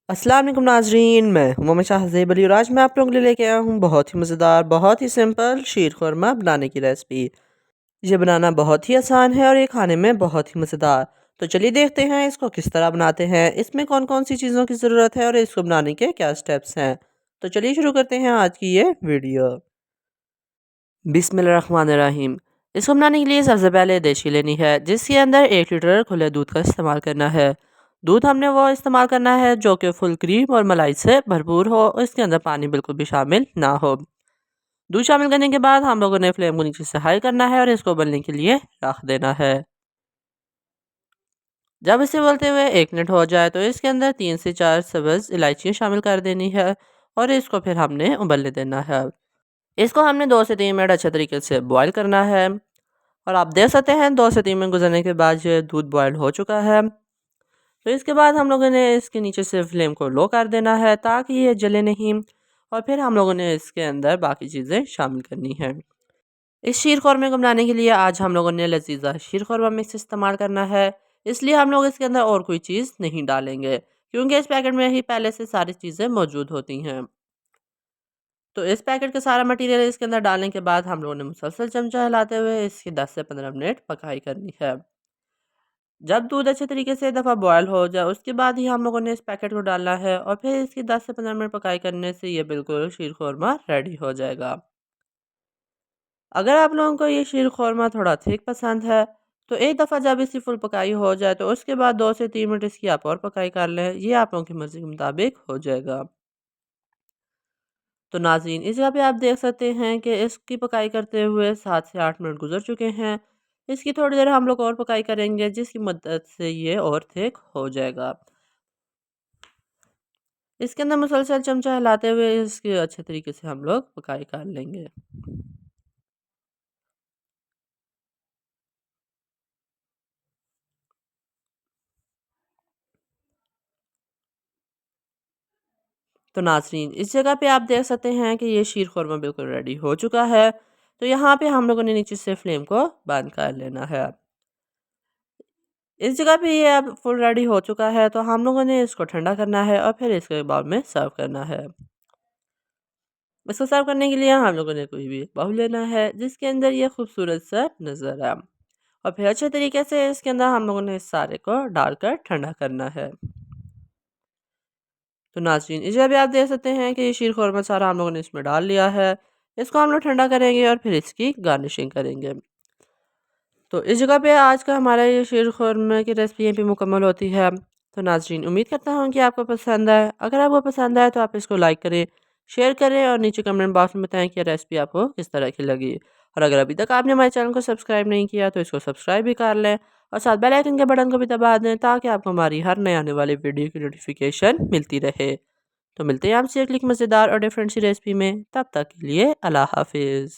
अस्सलाम वालेकुम नाजरीन, मैं हूं मोहम्मद शाहज़ेब अली और आज मैं आप लोगों के लिए लेके आया हूं बहुत ही मज़ेदार, बहुत ही सिंपल शीर खुरमा बनाने की रेसिपी। ये बनाना बहुत ही आसान है और ये खाने में बहुत ही मज़ेदार। तो चलिए देखते हैं इसको किस तरह बनाते हैं, इसमें कौन कौन सी चीज़ों की ज़रूरत है और इसको बनाने के क्या स्टेप्स हैं। तो चलिए शुरू करते हैं आज की ये वीडियो। बिस्मिल्लाहिर्रहमानिर्रहीम। इसको बनाने के लिए सबसे पहले देशी लेनी है जिसके अंदर 1 लीटर खुले दूध का इस्तेमाल करना है। दूध हमने वो इस्तेमाल करना है जो कि फुल क्रीम और मलाई से भरपूर हो और इसके अंदर पानी बिल्कुल भी शामिल ना हो। दूध शामिल करने के बाद हम लोगों ने फ्लेम को नीचे से हाई करना है और इसको उबलने के लिए रख देना है। जब इसे उबलते हुए 1 मिनट हो जाए तो इसके अंदर 3 से 4 सब्ज़ इलायचियाँ शामिल कर देनी है और इसको फिर हमने उबलने देना है। इसको हमने 2 से 3 मिनट अच्छे तरीके से बॉयल करना है और आप देख सकते हैं 2 से 3 मिनट गुजरने के बाद ये दूध बॉयल हो चुका है। तो इसके बाद हम लोगों ने इसके नीचे से फ्लेम को लो कर देना है ताकि ये जले नहीं और फिर हम लोगों ने इसके अंदर बाकी चीज़ें शामिल करनी है। इस शीर ख़ुरमे को बनाने के लिए आज हम लोगों ने लजीजा शीर ख़ुरमा मिक्स इस्तेमाल करना है, इसलिए हम लोग इसके अंदर और कोई चीज़ नहीं डालेंगे क्योंकि इस पैकेट में ही पहले से सारी चीज़ें मौजूद होती हैं। तो इस पैकेट का सारा मटेरियल इसके अंदर डालने के बाद हम लोगों ने मुसलसल चमचा हिलाते हुए इसकी 10 से 15 मिनट पकाई करनी है। जब दूध अच्छे तरीके से एक दफ़ा बॉयल हो जाए उसके बाद ही हम लोगों ने इस पैकेट को डालना है और फिर इसकी 10 से 15 मिनट पकाई करने से ये बिल्कुल शीर खुरमा रेडी हो जाएगा। अगर आप लोगों को ये शीर खुरमा थोड़ा थिक पसंद है तो एक दफ़ा जब इसकी फुल पकाई हो जाए तो उसके बाद 2 से 3 मिनट इसकी आप और पकाई कर लें, ये आप लोगों की मर्ज़ी के मुताबिक हो जाएगा। तो नाज़रीन इस जगह पे आप देख सकते हैं कि इसकी पकाई करते हुए 7 से 8 मिनट गुजर चुके हैं। इसकी थोड़ी देर हम लोग और पकाई करेंगे जिसकी मदद से ये और थिक हो जाएगा। इसके अंदर मुसलसल चमचा हिलाते हुए इसकी अच्छे तरीके से हम लोग पकाई कर लेंगे। तो नाज़रीन इस जगह पे आप देख सकते हैं कि ये शीर खुरमा बिल्कुल रेडी हो चुका है। तो यहाँ पे हम लोगों ने नीचे से फ्लेम को बंद कर लेना है। इस जगह पे ये अब फुल रेडी हो चुका है तो हम लोगों ने इसको ठंडा करना है और फिर इसके बाउल में सर्व करना है। इसको सर्व करने के लिए हम लोगों ने कोई भी बाउल लेना है जिसके अंदर ये खूबसूरत सा नज़र आए और फिर अच्छे तरीके से इसके अंदर हम लोगों ने इस सारे को डालकर ठंडा करना है। तो नाज़रीन इस जगह पे आप देख सकते हैं कि ये शीर खुरमा सारा हम लोगों ने इसमें डाल लिया है। इसको हम लोग ठंडा करेंगे और फिर इसकी गार्निशिंग करेंगे। तो इस जगह पे आज का हमारा ये शीर खुरमा की रेसिपी यहीं पे मुकम्मल होती है। तो नाज़रीन उम्मीद करता हूँ कि आपको पसंद आए। अगर आपको पसंद आए तो आप इसको लाइक करें, शेयर करें और नीचे कमेंट बॉक्स में बताएं कि रेसिपी आपको किस तरह की लगी। और अगर अभी तक आपने हमारे चैनल को सब्सक्राइब नहीं किया तो इसको सब्सक्राइब भी कर लें और साथ बेल आइकन के बटन को भी दबा दें ताकि आपको हमारी हर नए आने वाली वीडियो की नोटिफिकेशन मिलती रहे। तो मिलते हैं आपसे एक मज़ेदार और डिफरेंट सी रेसिपी में, तब तक के लिए अल्लाह हाफिज़।